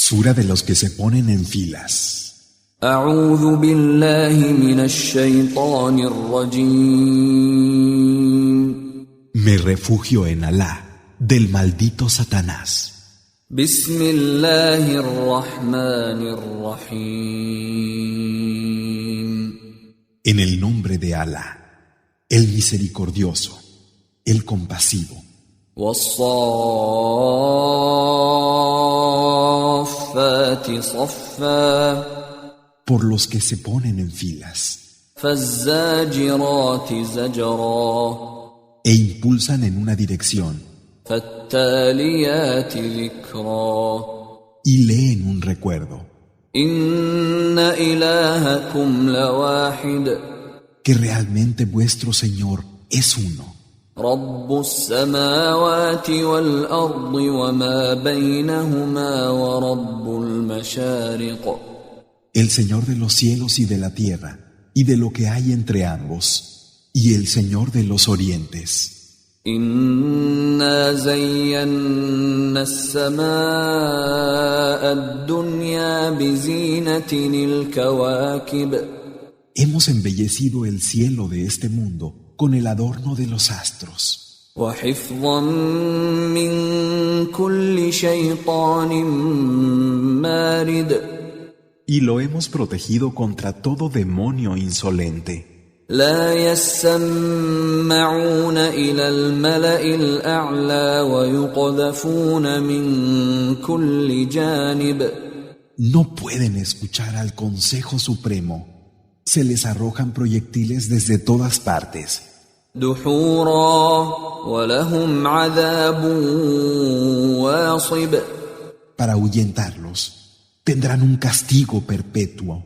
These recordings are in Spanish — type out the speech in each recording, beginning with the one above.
Sura de los que se ponen en filas. أعوذ بالله من الشيطان الرجيم. Me refugio en Alá, del maldito Satanás. بسم الله الرحمن الرحيم. En el nombre de Alá, el misericordioso, el compasivo. والصافات صفا. Por los que se ponen en filas فالزاجرات زجرا. e impulsan en una dirección فالتاليات ذكرا. y leen un recuerdo, إن إلهكم لواحد. que realmente vuestro Señor es uno, رب السماوات والأرض وما بينهما ورب المشارق. el Señor de los cielos y de la tierra, y de lo que hay entre ambos, y el Señor de los orientes. إنا زينا السماء الدنيا بزينة الكواكب. Hemos embellecido el cielo de este mundo con el adorno de los astros, وحفظا من كل شيطان مارد. y lo hemos protegido contra todo demonio insolente. لا يسمعون إلى الملأ الأعلى ويقذفون من كل جانب. No pueden escuchar al Consejo Supremo. Se les arrojan proyectiles desde todas partes. دحورا ولهم عذاب واصب. Para ahuyentarlos, tendrán un castigo perpetuo.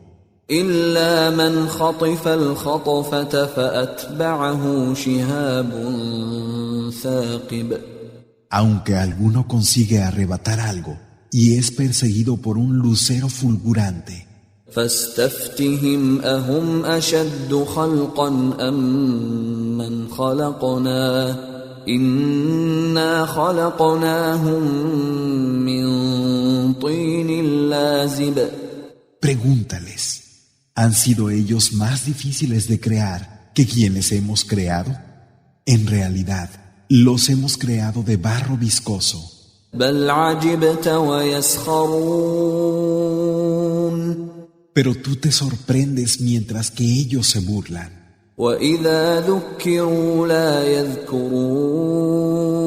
إلا من خطف الخطفة فأتبعه شهاب ثاقب. Aunque alguno consigue arrebatar algo y es perseguido por un lucero fulgurante, فاستفتهم أهم أشد خلقا أم من خلقنا إنا خلقناهم من طين لازب. pregúntales, ¿han sido ellos más difíciles de crear que quienes hemos creado? En realidad, los hemos creado de barro viscoso. بل عجبت ويسخرون. Pero tú te sorprendes mientras que ellos se burlan. وإذا ذكروا لا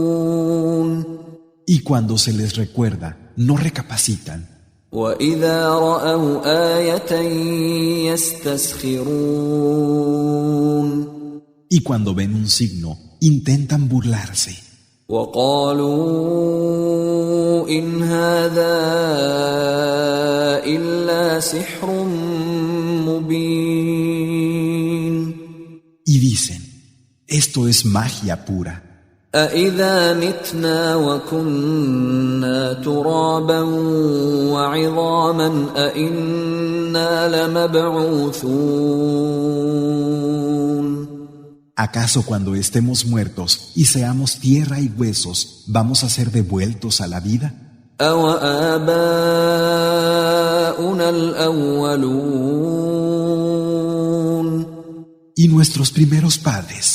يذكرون. Y cuando se les recuerda, no recapacitan. وإذا رأوا آية يستسخرون. Y cuando ven un signo, intentan burlarse. وقالوا إن هذا إلا سحر مبين. Y dicen, esto es magia pura. أإذا متنا وكنا ترابا وعظاما أإنا لمبعوثون. ¿Acaso cuando estemos muertos y seamos tierra y huesos, vamos a ser devueltos a la vida? أَوَآبَاؤُنَا الْأَوَّلُونَ. ¿Y nuestros primeros padres?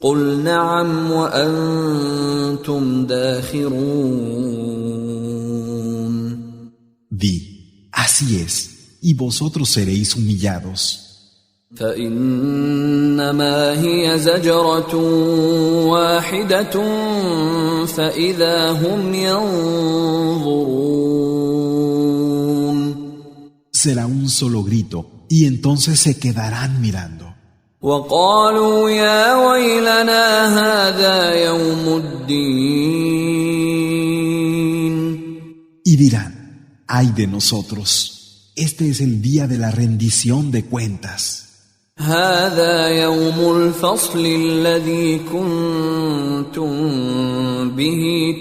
قُلْ نَعَمْ وَأَنْتُمْ دَاخِرُونَ. Di, así es, y vosotros seréis humillados. فإنما هي زجرة واحدة فإذا هم ينظرون. Será un solo grito, y entonces se quedarán mirando. وقالوا يا ويلنا هذا يوم الدين. Y dirán, ay de nosotros, este es el día de la rendición de cuentas. هذا يوم الفصل الذي كنتم به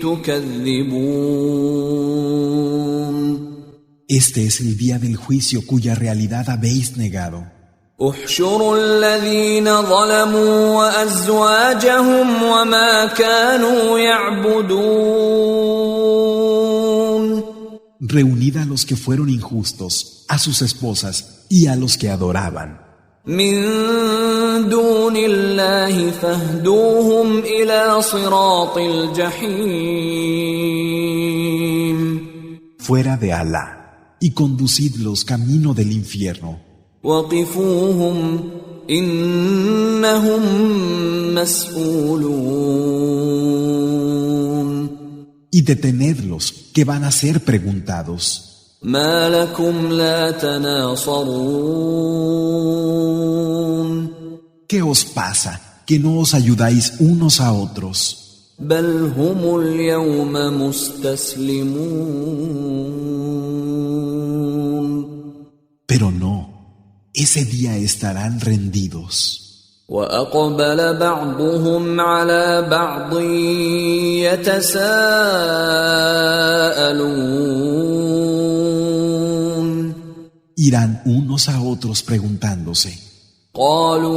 تكذبون. Este es el día del juicio cuya realidad habéis negado. احشروا الذين ظلموا وأزواجهم وما كانوا يعبدون. reunid a los que fueron injustos, a sus esposas y a los que adoraban. من دون الله فاهدوهم إلى صراط الجحيم Fuera de Alá, y conducidlos camino del infierno. وقفوهم إنهم مسؤولون Y detenedlos, que van a ser preguntados. ما لكم لا تناصرون ¿Qué os pasa, que no os ayudáis unos a otros? بل هم اليوم مستسلمون Pero no, ese día estarán rendidos. وأقبل بعضهم على بعض يتساءلون Irán unos a otros preguntándose. قالوا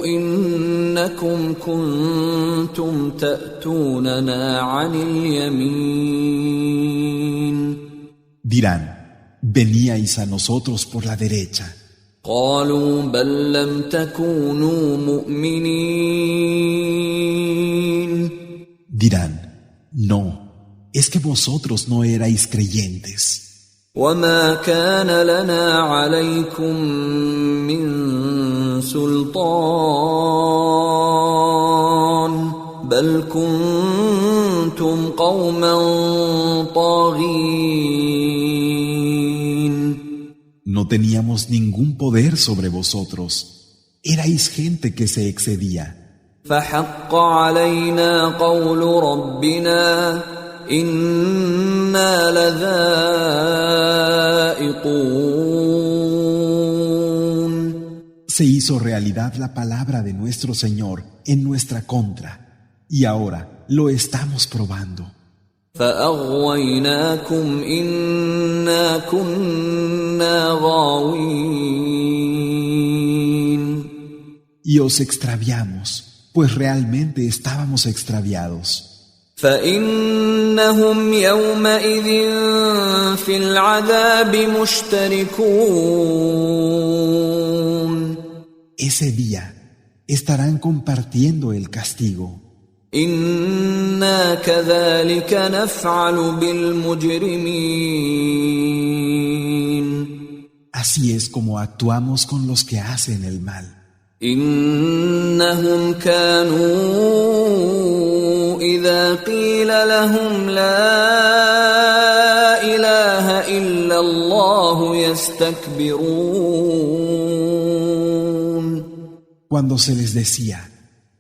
إنكم كنتم تأتوننا عن اليمين Dirán, veníais a nosotros por la derecha. قالوا بل لم تكونوا مؤمنين Dirán, no, es que vosotros no erais creyentes. وما كان لنا عليكم من سلطان بل كنتم قوما طاغين No teníamos ningún poder sobre vosotros. Erais gente que se excedía. فحق علينا قول ربنا إنا لذائقون Se hizo realidad la palabra de nuestro Señor en nuestra contra, y ahora lo estamos probando. فأغويناكم إنا كنا غاوين Y os extraviamos, pues realmente estábamos extraviados. فإنهم يومئذ في العذاب مشتركون Ese día estarán compartiendo el castigo. إنا كذلك نفعل بالمجرمين Así es como actuamos con los que hacen el mal. إنهم كانوا إذا قيل لهم لا إله إلا الله يستكبرون Cuando se les decía,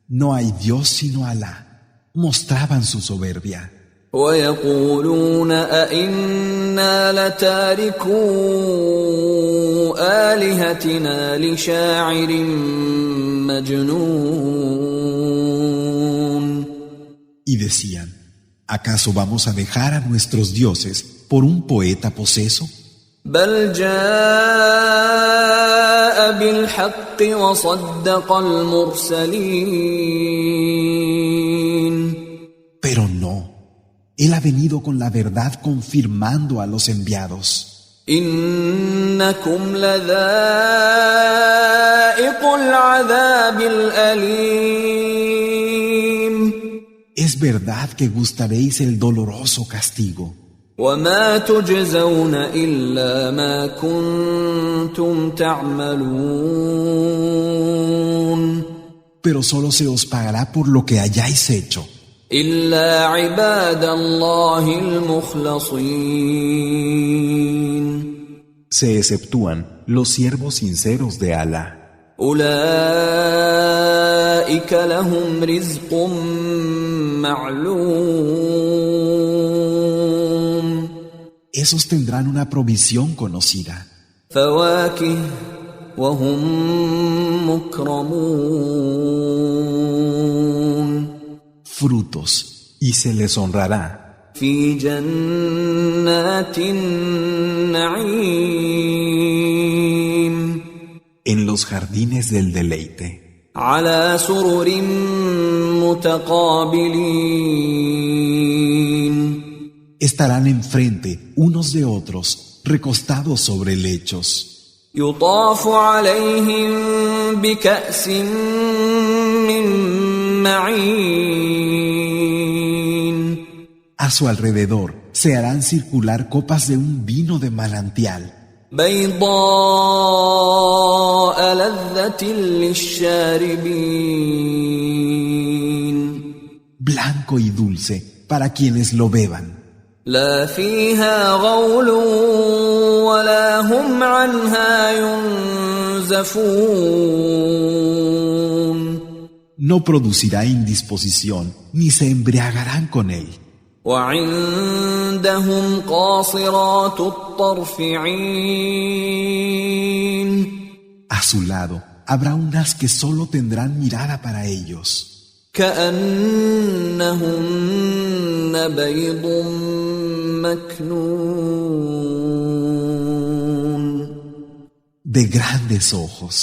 no hay Dios sino Alá, mostraban su soberbia. ويقولون أئنا لتاركو آلهتنا لشاعر مجنون Y decían, ¿acaso vamos a dejar a nuestros dioses por un poeta poseso? بل جاء بالحق وصدق المرسلين Pero no, Él ha venido con la verdad confirmando a los enviados. إنكم لذائق العذاب الأليم Es verdad que gustaréis el doloroso castigo, وما تجزون إلا ما كنتم تعملون pero solo se os pagará por lo que hayáis hecho. إلا عباد الله المخلصين Se exceptúan los siervos sinceros de Alá. أولئك لهم رزق معلوم Esos tendrán una provisión conocida. فواكه وهم مكرمون Frutos, y se les honrará في جنات النعيم en los jardines del deleite, على سرر متقابلين Estarán enfrente unos de otros, recostados sobre lechos. يطاف عليهم بكأس من معين A su alrededor se harán circular copas de un vino de manantial, بيضاء لذة للشاربين blanco y dulce para quienes lo beban. لا فيها غول ولا هم عنها ينزفون No producirá indisposición, ni se embriagarán con él. وعندهم قاصرات الطرف عين A su lado habrá unas que solo tendrán mirada para ellos, كأنهن بيض مكنون de grandes ojos,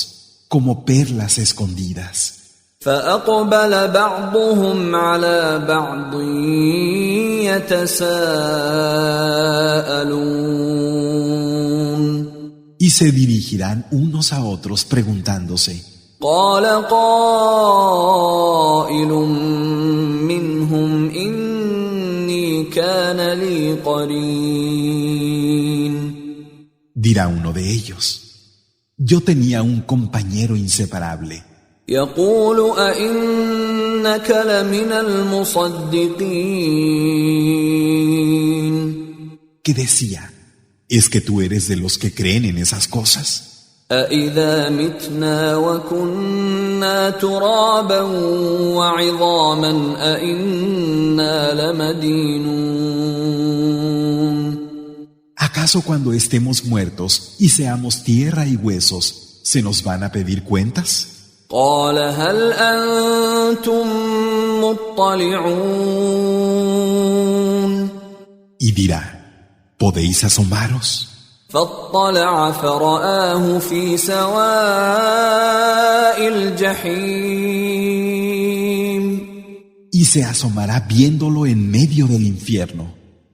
como perlas escondidas. فأقبل بعضهم على بعض يتساءلون Y se dirigirán unos a otros preguntándose. قال قائل منهم إني كان لي قرين Dirá uno de ellos, yo tenía un compañero inseparable, يقول أئنك لمن المصدقين que decía, ¿es que tú eres de los que creen en esas cosas? أَإِذَا مِتْنَا وَكُنَّا تُرَابًا وَعِظَامًا أَإِنَّا لَمَدِينُونَ ¿Acaso cuando estemos muertos y seamos tierra y huesos, se nos van a pedir cuentas? قال هل أنتم مطلعون Y dirá, ¿podéis asomaros? فاطلع فرآه في سواء الجحيم Y se asomará viéndolo en medio del infierno.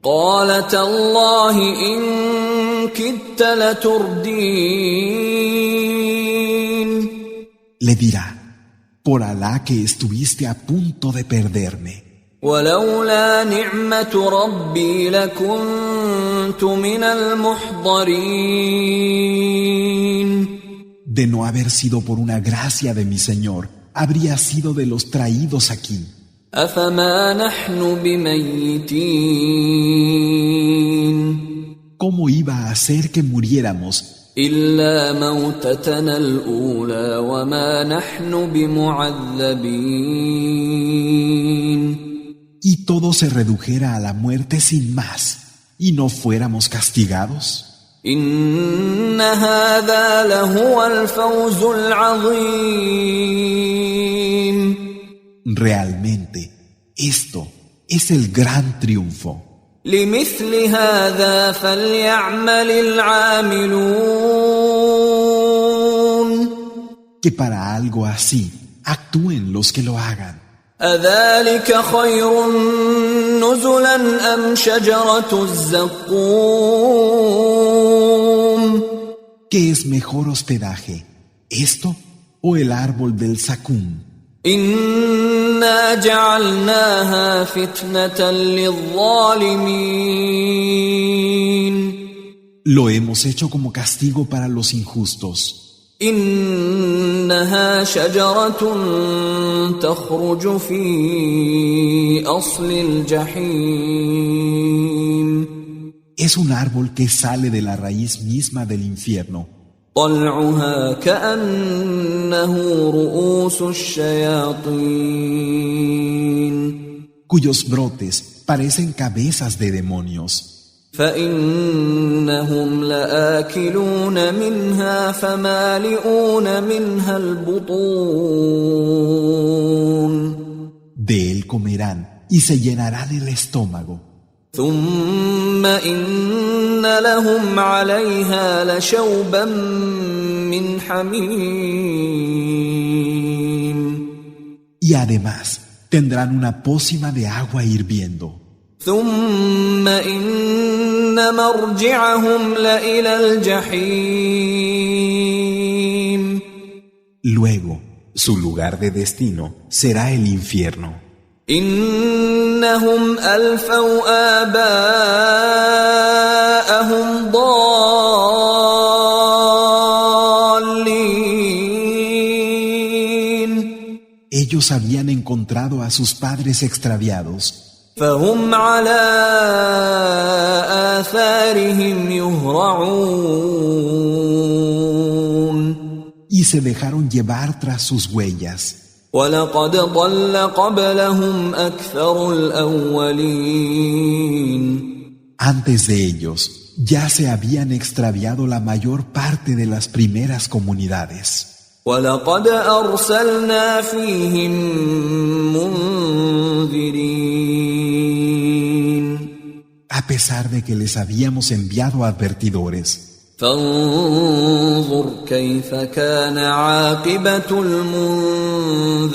قال تالله إن كدت لتردين Le dirá, por Alá que estuviste a punto de perderme. ولولا نعمة ربي لكنت من المحضرين De no haber sido por una gracia de mi Señor, habría sido de los traídos aquí. أفما نحن بميتين ¿Cómo iba a hacer que muriéramos إلا موتتنا الأولى وما نحن بمعذبين y todo se redujera a la muerte sin más, y no fuéramos castigados? إن هذا لهو الفوز العظيم Realmente, esto es el gran triunfo. لمثل هذا فليعمل العاملون Que para algo así actúen los que lo hagan. أذلك خير نزلا أم شجرة الزقوم ¿Qué es mejor hospedaje, esto o el árbol del zacún? إنا جعلناها فتنة للظالمين Lo hemos hecho como castigo para los injustos. إنها شجرة تخرج في أصل الجحيم Es un árbol que sale de la raíz misma del infierno. طلعها كأنه رؤوس الشياطين Cuyos brotes parecen cabezas de demonios. فإنهم لآكلون منها فمالئون منها البطون De él comerán y se llenarán el estómago. ثم إن لهم عليها لشوبا من حميم Y además tendrán una pócima de agua hirviendo. ثم إن مرجعهم لإلى الجحيم. Luego, su lugar de destino será el infierno. إنهم ألفوا آباءهم ضالين. Ellos habían encontrado a sus padres extraviados. فهم على آثارهم يهرعون. Y se dejaron llevar tras sus huellas. وَلَقَدْ ضَلَّ قَبْلَهُمْ أَكْثَرُ الْأَوَّلِينَ. Antes de ellos, ya se habían extraviado la mayor parte de las primeras comunidades. وَلَقَدْ أَرْسَلْنَا فِيهِم مُنذِرِينَ. A pesar de que les habíamos enviado advertidores. فانظر كيف كان عاقبة المنذرين.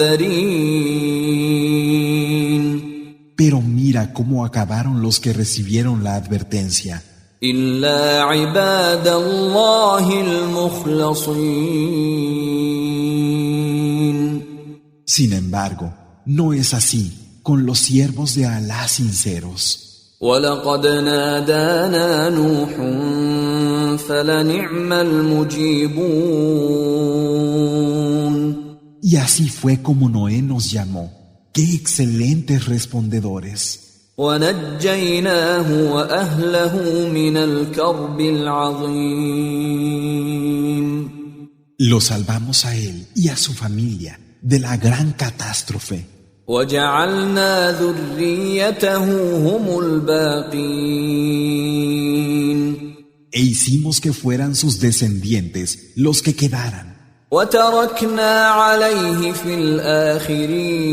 Pero mira cómo acabaron los que recibieron la advertencia. إلا عباد الله المخلصين. Sin embargo, no es así con los siervos de Alá sinceros. وَلَقَدْ نَادَانَا نُوحٌ فَلَنِعْمَ الْمُجِيبُونَ. Y así fue como Noé nos llamó. ¡Qué excelentes respondedores! وَنَجَّيْنَاهُ وَأَهْلَهُ مِنَ الْكَرْبِ الْعَظِيمِ. Lo salvamos a él y a su familia de la gran catástrofe. وَجَعَلْنَا ذُرِّيَّتَهُ هُمُ الْبَاقِينَ. E hicimos que fueran sus descendientes los que quedaran. وَتَرَكْنَا عَلَيْهِ فِي الْآخِرِينَ.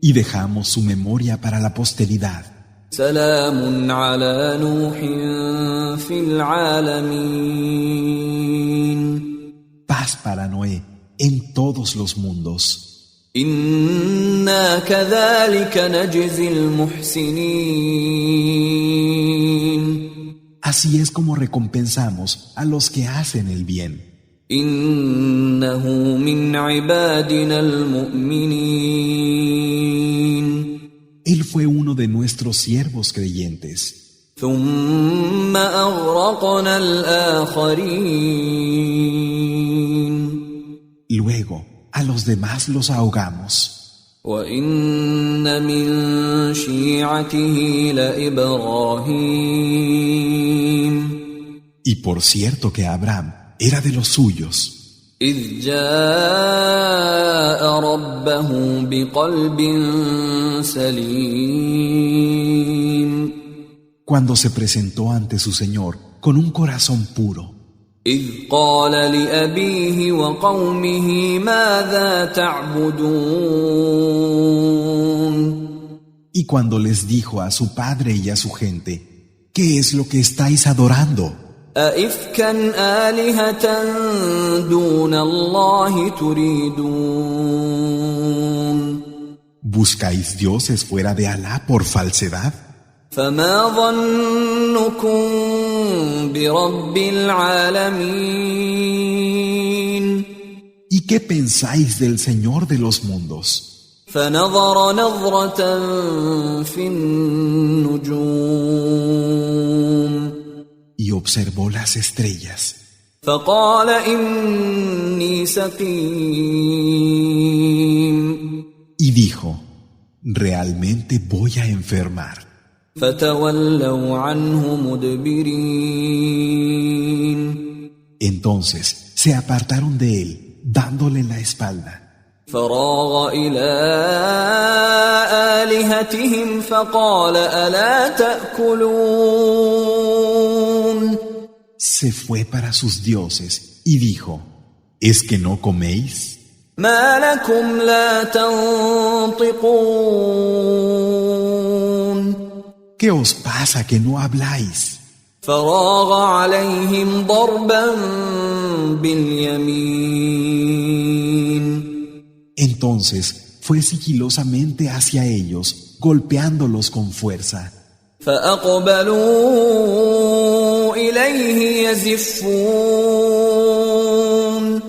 Y dejamos su memoria para la posteridad. سَلَامٌ عَلَى نُوحٍ فِي الْعَالَمِينَ. Paz para Noé en todos los mundos. إِنَّا كَذَلِكَ نَجْزِي الْمُحْسِنِينَ. Así es como recompensamos a los que hacen el bien. إِنَّهُ مِنْ عِبَادِنَا الْمُؤْمِنِينَ. Él fue uno de nuestros siervos creyentes. ثُمَّ أَغْرَقْنَا الْآخَرِينَ. Luego, a los demás los ahogamos. وَإِنَّ مِن شِيعَتِهِ لَإِبْرَاهِيمَ. Y por cierto que Abraham era de los suyos. إِذْ جَاءَ رَبَّهُ بِقَلْبٍ سَلِيمٍ. Cuando se presentó ante su Señor con un corazón puro. إِذْ قَالَ لِأَبِيهِ وَقَوْمِهِ مَاذَا تَعْبُدُونَ. Y cuando les dijo a su padre y a su gente, ¿qué es lo que estáis adorando? أَإِفْكًا آلِهَةً دُونَ اللَّهِ تُرِيدُونَ. ¿Buscáis dioses fuera de Alá por falsedad? فَمَا ظَنُّكُم بِرَبِّ الْعَالَمِينَ. ¿Y qué pensáis del Señor de los mundos? فَنَظَرَ نَظْرَةً فِي النُّجُومِ. Y observó las estrellas. فَقَالَ إِنِّي سَقِيمٌ. Y dijo, realmente voy a enfermar. فَتَوَلَّوْا عَنْهُ مُدْبِرِينَ. Entonces se apartaron de él, dándole la espalda. فَرَاغَ إِلَىٰ آلِهَتِهِمْ فَقَالَ أَلَا تَأْكُلُونَ. Se fue para sus dioses y dijo, ¿es que no coméis? مَا لَكُمْ لَا تَنطِقُونَ. ¿Qué os pasa que no habláis? فَرَاغَ عَلَيْهِمْ ضَرْبًا بِالْيَمِينِ. Entonces fue sigilosamente hacia ellos golpeándolos con fuerza. فأقبلوا إليه يزفون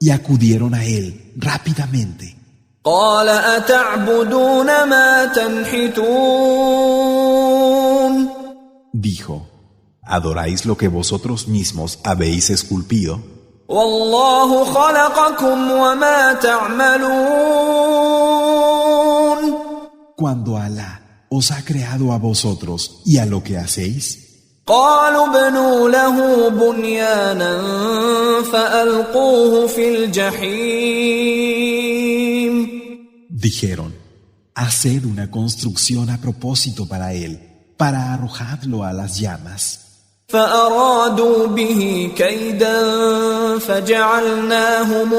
Y acudieron a él rápidamente. قال أتعبدون ما تنحتون Dijo: ¿Adoráis lo que vosotros mismos habéis esculpido? والله خلقكم وما تعملون Cuando Alá os ha creado a vosotros y a lo que hacéis. قالوا ابنوا له بنيانا فألقوه في الجحيم Dijeron: haced una construcción a propósito para él, para arrojarlo a las llamas. فأرادوا به كيدا فجعلناهم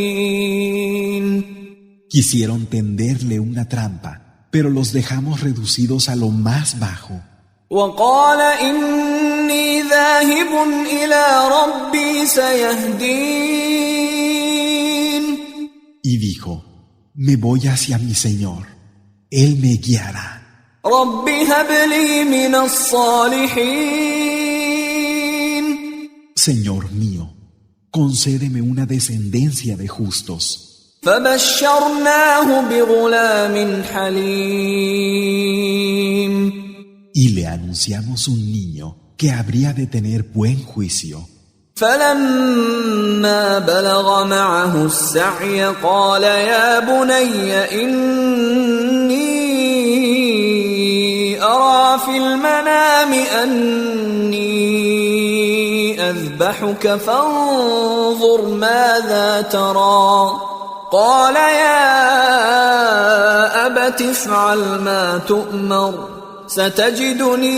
الأسفلين Quisieron tenderle una trampa, pero los dejamos reducidos a lo más bajo. وقال إني ذاهب إلى ربي سيهدين Y dijo: me voy hacia mi Señor, Él me guiará. رب هب لي من الصالحين Señor mío, concédeme una descendencia de justos. فبشرناه بغلام حليم Y le anunciamos un niño que habría de tener buen juicio. فلما بلغ معه السعي قال يا بني إني أرى في المنام أني أذبحك فانظر ماذا ترى قال يا أبت افعل ما تؤمر ستجدني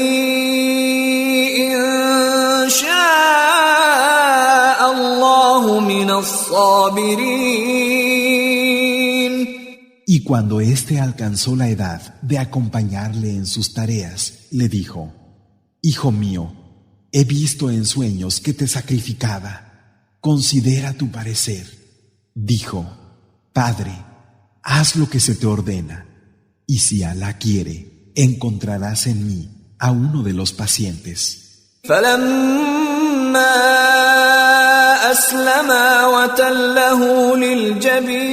إن شاء الله من الصابرين. Y cuando éste alcanzó la edad de acompañarle en sus tareas, le dijo: Hijo mío, he visto en sueños que te sacrificaba. Considera tu parecer. Dijo: Padre, haz lo que se te ordena, y si Alá quiere, encontrarás en mí a uno de los pacientes. فلما أسلما وتله للجبين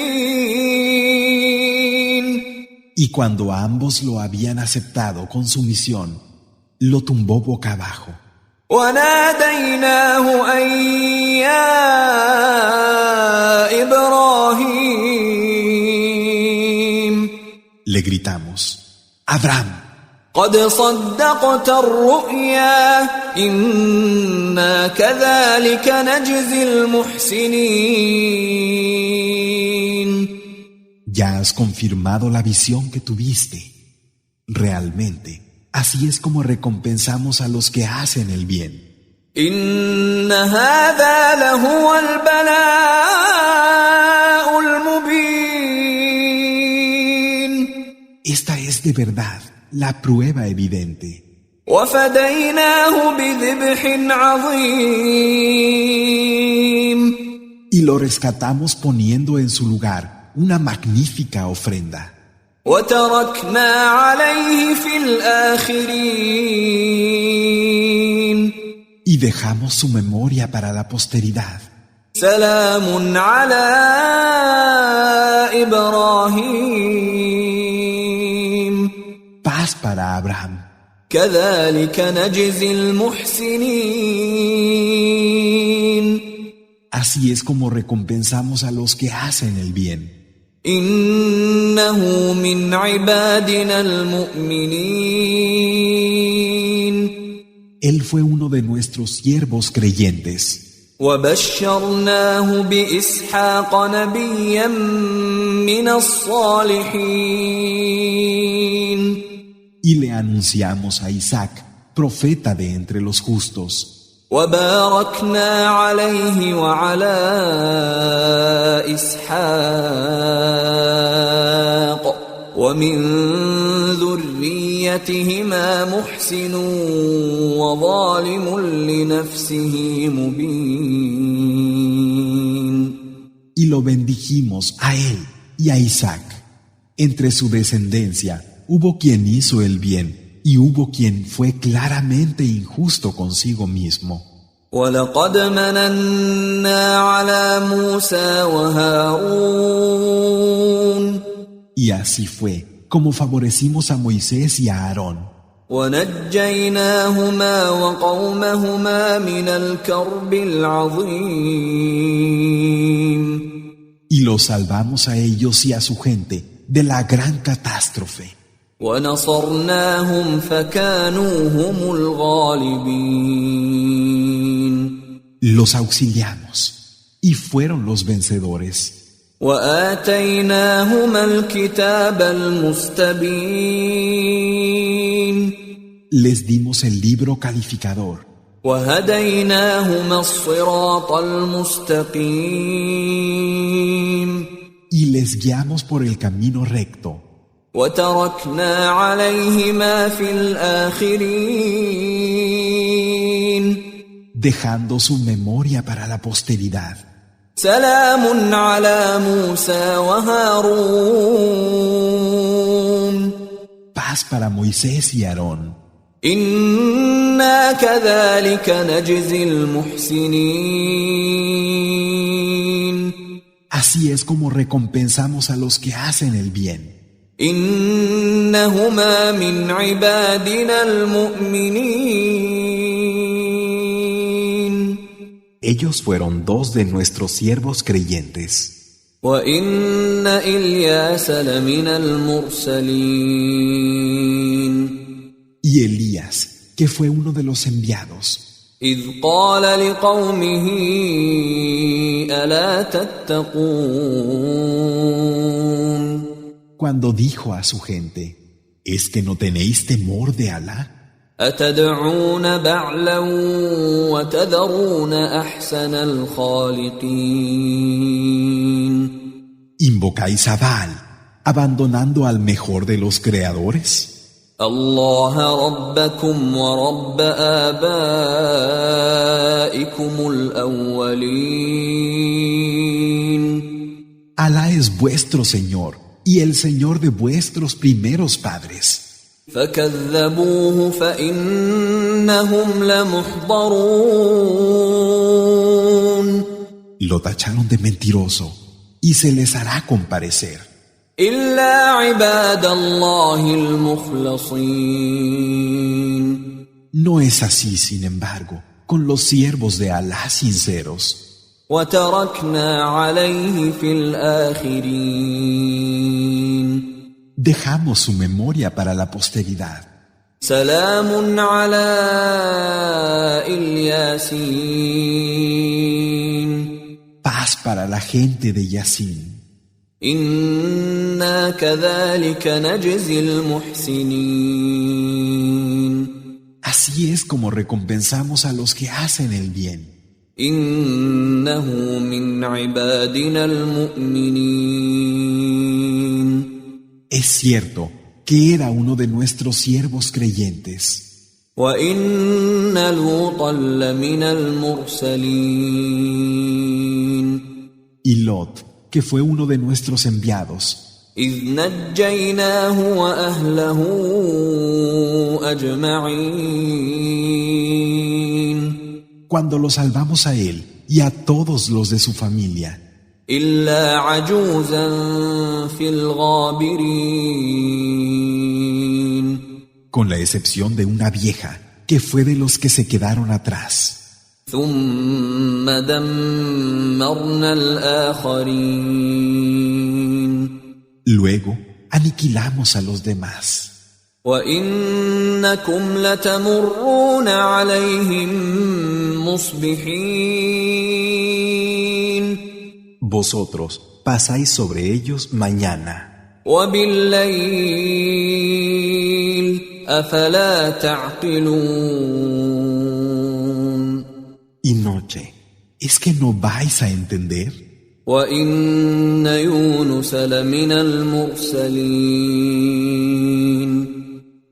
Y cuando ambos lo habían aceptado con sumisión, lo tumbó boca abajo. وناديناه أن يا إبراهيم Le gritamos: Abraham, قد صدقت الرؤيا إنا كذلك نجزي المحسنين. ya has confirmado la visión que tuviste. Realmente, así es como recompensamos a los que hacen el bien. إن هذا لهو البلاء المبين. Esta es de verdad la prueba evidente. وفديناه بذبح عظيم. Y lo rescatamos poniendo en su lugar una magnífica ofrenda. وتركنا عليه في الآخرين. Y dejamos su memoria para la posteridad. سلام على إبراهيم. Paz para Abraham. كذلك نجزي المحسنين. Así es como recompensamos a los que hacen el bien. إنه من عبادنا المؤمنين. Él fue uno de nuestros siervos creyentes. وبشرناه بإسحاق نبيا من الصالحين. Y le anunciamos a Isaac, profeta de entre los justos. وباركنا عليه وعلى إسحاق ومن ذريتهما محسن وظالم لنفسه مبين. Y lo bendijimos a él y a Isaac. Entre su descendencia hubo quien hizo el bien y hubo quien fue claramente injusto consigo mismo. وَلَقَدْ مَنَنَّا عَلَى مُوسَى وَهَارُونَ Y así fue como favorecimos a Moisés y a Aarón. وَنَجَّيْنَاهُمَا وَقَوْمَهُمَا مِنَ الْكَرْبِ الْعَظِيمِ Y los salvamos a ellos y a su gente de la gran catástrofe. وَنَصَرْنَاهُمْ فَكَانُوا هُمُ الْغَالِبِينَ Los auxiliamos y fueron los vencedores. وَآتَيْنَاهُمَا الْكِتَابَ الْمُسْتَبِينَ Les dimos el libro calificador وَهَدَيْنَاهُمَا الصِّرَاطَ الْمُسْتَقِيمَ y les guiamos por el camino recto. وَتَرَكْنَا عَلَيْهِمَا فِي الْآخِرِينَ Dejando su memoria para la posteridad. سَلَامٌ عَلَى مُوسَى وَهَارُونَ Paz para Moisés y Aarón. إِنَّا كَذَلِكَ نَجْزِي الْمُحْسِنِينَ Así es como recompensamos a los que hacen el bien. إِنَّهُمَا مِنْ عِبَادِنَا الْمُؤْمِنِينَ Ellos fueron dos de nuestros siervos creyentes. وَإِنَّ إِلْيَاسَ لَمِنَ الْمُرْسَلِينَ Y Elías, que fue uno de los enviados, إِذْ قَالَ لِقَوْمِهِ أَلَا تَتَّقُونَ cuando dijo a su gente: ¿Es que no tenéis temor de Alá? أَتَدْعُونَ بَعْلًا وَتَذَرُونَ أَحْسَنَ الْخَالِقِينَ ¿Invocáis a Baal, abandonando al mejor de los creadores? اللَّهَ رَبَّكُمْ وَرَبَّ آبَائِكُمُ الْأَوَّلِينَ Alá es vuestro Señor y el Señor de vuestros primeros padres. فَكَذَّبُوهُ فَإِنَّهُمْ لَمُحْضَرُونَ Lo tacharon de mentiroso y se les hará comparecer. إِلَّا عِبَادَ اللَّهِ الْمُخْلَصِينَ No es así, sin embargo, con los siervos de Alá sinceros. وَتَرَكْنَا عَلَيْهِ فِي الْآخِرِينَ Dejamos su memoria para la posteridad. سَلَامٌ عَلَى الْيَاسِينَ Paz para la gente de Yasin. إِنَّا كَذَلِكَ نَجْزِي الْمُحْسِنِينَ Así es como recompensamos a los que hacen el bien. إِنَّهُ مِنْ عِبَادِنَا الْمُؤْمِنِينَ Es cierto que era uno de nuestros siervos creyentes. وَإِنَّ لُوطًا لَمِنَ الْمُرْسَلِينَ Y Lot, que fue uno de nuestros enviados, إِذْ نَجَّيْنَاهُ وَأَهْلَهُ أَجْمَعِينَ cuando lo salvamos a él y a todos los de su familia, إِلَّا عَجُوزًا فِي الْغَابِرِينَ con la excepción de una vieja que fue de los que se quedaron atrás. ثُمَّ دَمَّرْنَا الْآخَرِينَ Luego aniquilamos a los demás. وَإِنَّكُمْ لَتَمُرُّونَ عَلَيْهِمْ مُصْبِحِينَ Vosotros pasáis sobre ellos mañana وَبِاللَّيْلِ أَفَلَا تَعْقِلُونَ y noche. ¿Es que no vais a entender? وَإِنَّ يُونُسَ لَمِنَ الْمُرْسَلِينَ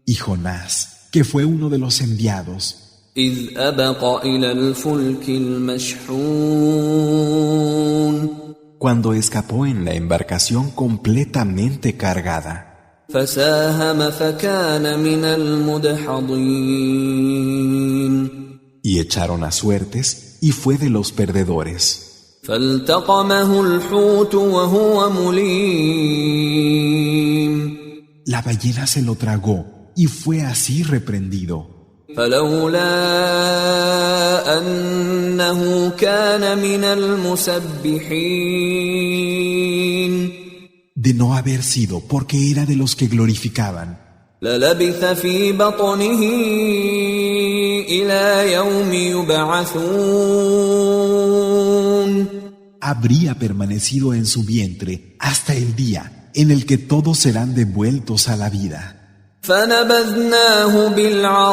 Y Jonás, que fue uno de los enviados, إِذْ أَبَقَ إِلَى الْفُلْكِ الْمَشْحُونِ cuando escapó en la embarcación completamente cargada. فساهم فكان من المدحضين Y echaron a suertes y fue de los perdedores. فالتقمه الحوت وهو مليم La ballena se lo tragó y fue así reprendido. فلولا أنه كان من المسبحين De no haber sido porque era de los que glorificaban, للبث في بطنه إلى يوم يبعثون habría permanecido en su vientre hasta el día en el que todos serán devueltos a la vida. فنبذناه بالعراء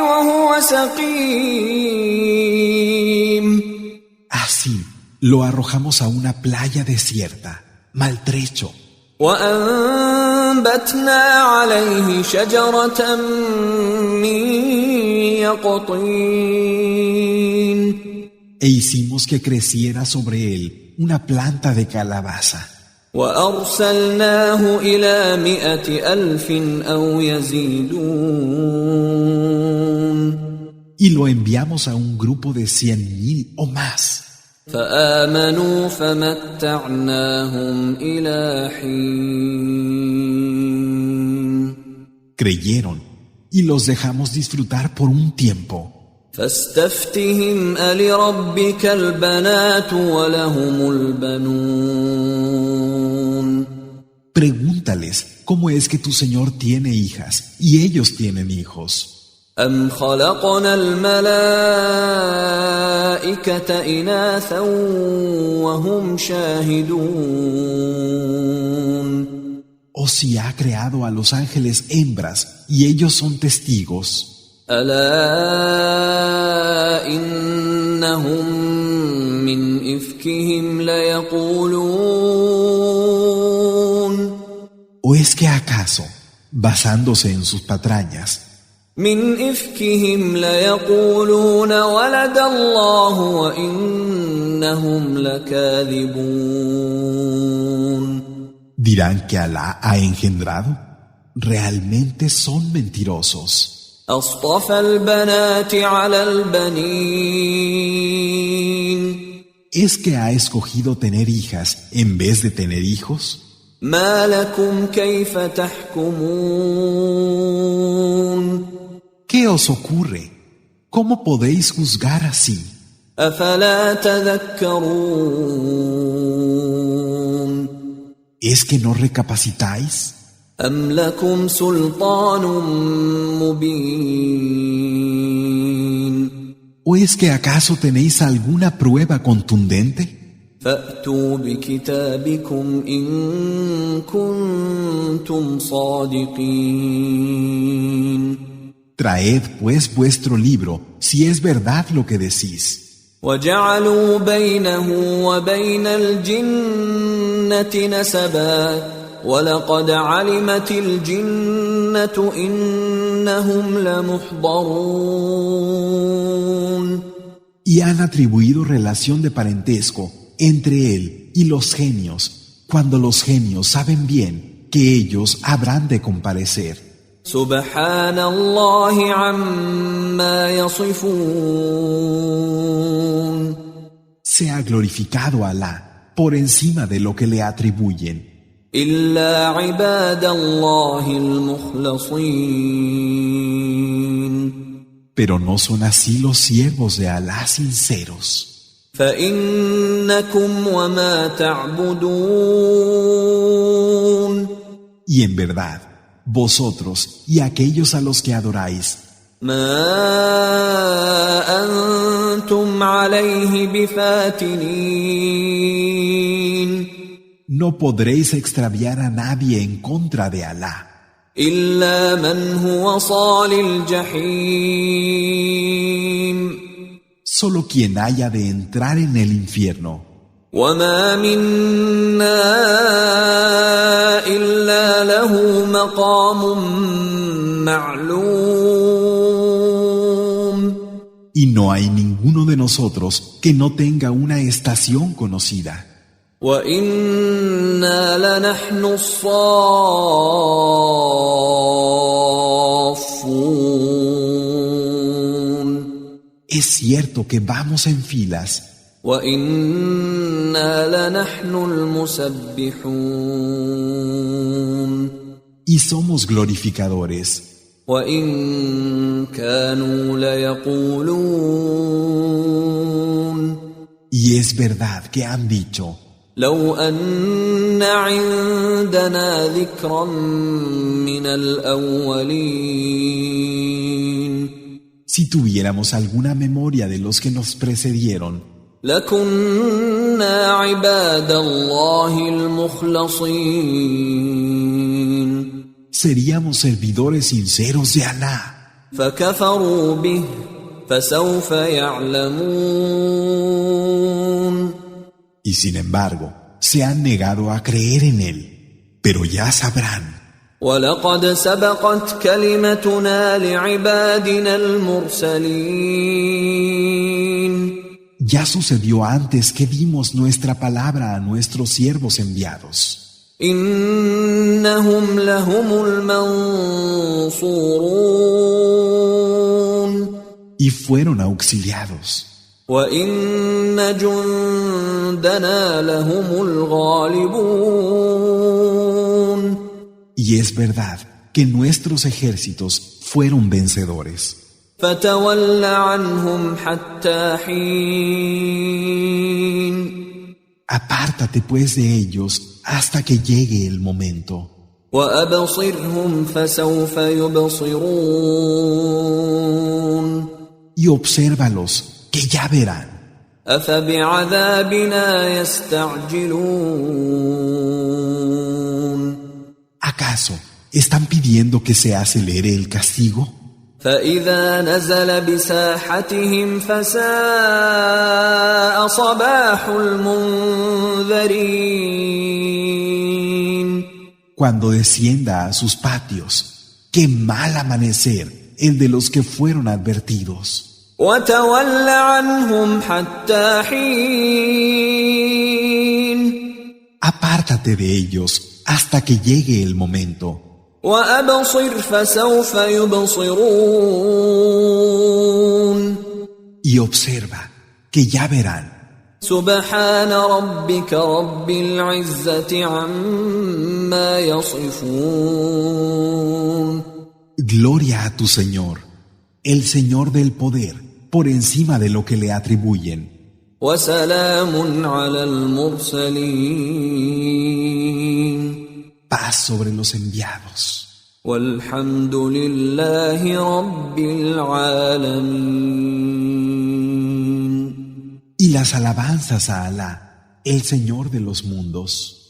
وهو سقيم Así lo arrojamos a una playa desierta, maltrecho, وأنبتنا عليه شجرة من يقطين e hicimos que creciera sobre él una planta de calabaza. وأرسلناه إلى 100,000 أو يزيدون Y lo enviamos a un grupo de 100,000 o más. فآمنوا فمتعناهم إلى حين Creyeron y los dejamos disfrutar por un tiempo. فاستفتهم ألربك البنات ولهم البنون Pregúntales cómo es que tu Señor tiene hijas y ellos tienen hijos. أم خلقنا الملائكة إناثا وهم شاهدون O si ha creado a los ángeles hembras y ellos son testigos. ألا إنهم من إفكهم ليقولون ¿O es que acaso, basándose en sus patrañas, من إفكهم ليقولون ولد الله وإنهم لكاذبون dirán que Alá ha engendrado? Realmente son mentirosos. أصطفى البنات على البنين ¿Es que ha escogido tener hijas en vez de tener hijos? ما لكم كيف تحكمون ¿Qué os ocurre? ¿Cómo podéis juzgar así? أفلا تذكرون ¿Es que no recapacitáis? أم لكم سلطان مبين ¿O es que acaso tenéis alguna prueba contundente? فأتوا بكتابكم إن كنتم صادقين Traed pues vuestro libro, si es verdad lo que decís. وجعلوا بينه وبين الجنة نسبا ولقد علمت الجنة إنهم لمحضرون Y han atribuido relación de parentesco entre él y los genios, cuando los genios saben bien que ellos habrán de comparecer. سبحان الله عما يصفون Sea glorificado Alá por encima de lo que le atribuyen, إلا عباد الله المخلصين pero no son así los siervos de Alá sinceros. فإنكم وما تعبدون Y en verdad, vosotros y aquellos a los que adoráis, ما أنتم عليه بفاتنين no podréis extraviar a nadie en contra de Alá, إلا من هو صال الجحيم solo quien haya de entrar en el infierno. وما منا إلا له مقام معلوم Y no hay ninguno de nosotros que no tenga una estación conocida. وَإِنَّا لَنَحْنُ الصَّافُّونَ Es cierto que vamos en filas وَإِنَّا لَنَحْنُ الْمُسَبِّحُونَ y somos glorificadores. وَإِن كَانُوا لَيَقُولُونَ Y es verdad que han dicho, لَوْ أَنَّ عِندَنَا ذِكْرًا مِّنَ الْأَوَّلِينَ si tuviéramos alguna memoria de los que nos precedieron, لَكُنَّا عِبَادَ اللَّهِ الْمُخْلَصِينَ seríamos servidores sinceros de Alá. فَكَفَرُوا بِهِ فَسَوْفَ يَعْلَمُونَ Y sin embargo, se han negado a creer en él. Pero ya sabrán. وَلَقَدْ سَبَقَتْ كَلِمَتُنَا لِعِبَادِنَا الْمُرْسَلِينَ Ya sucedió antes que dimos nuestra palabra a nuestros siervos enviados. إِنَّهُمْ لَهُمُ الْمَنصُورُونَ Y fueron auxiliados. وَإِنَّ جُندَنَا لَهُمُ الْغَالِبُونَ Y es verdad que nuestros ejércitos fueron vencedores. فَتَوَلَّ عَنْهُمْ حَتَّى حِينٍ Apártate pues de ellos hasta que llegue el momento. وَأَبْصِرْهُمْ فَسَوْفَ يُبْصِرُونَ Y obsérvalos, que ya verán. أَفَبِعَذَابِنَا يَسْتَعْجِلُونَ ¿Acaso están pidiendo que se acelere el castigo? فَإِذَا نَزَلَ بِسَاحَتِهِمْ فَسَاءَ صَبَاحُ الْمُنذَرِينَ Cuando descienda a sus patios, qué mal amanecer el de los que fueron advertidos. وَتَوَلَّ عَنْهُمْ حَتَّى حِينٍ Apártate de ellos hasta que llegue el momento. وَأَبْصِرْ فَسَوْفَ يُبْصِرُونَ Y observa, que ya verán. سُبْحَانَ رَبِّكَ رَبِّ الْعِزَّةِ عَمَّا يَصِفُونَ Gloria a tu Señor, el Señor del poder, por encima de lo que le atribuyen. وَسَلَامٌ عَلَى الْمُرْسَلِينَ Paz sobre los enviados. وَالْحَمْدُ لِلَّهِ رَبِّ الْعَالَمِينَ Y las alabanzas a Alá, el Señor de los mundos.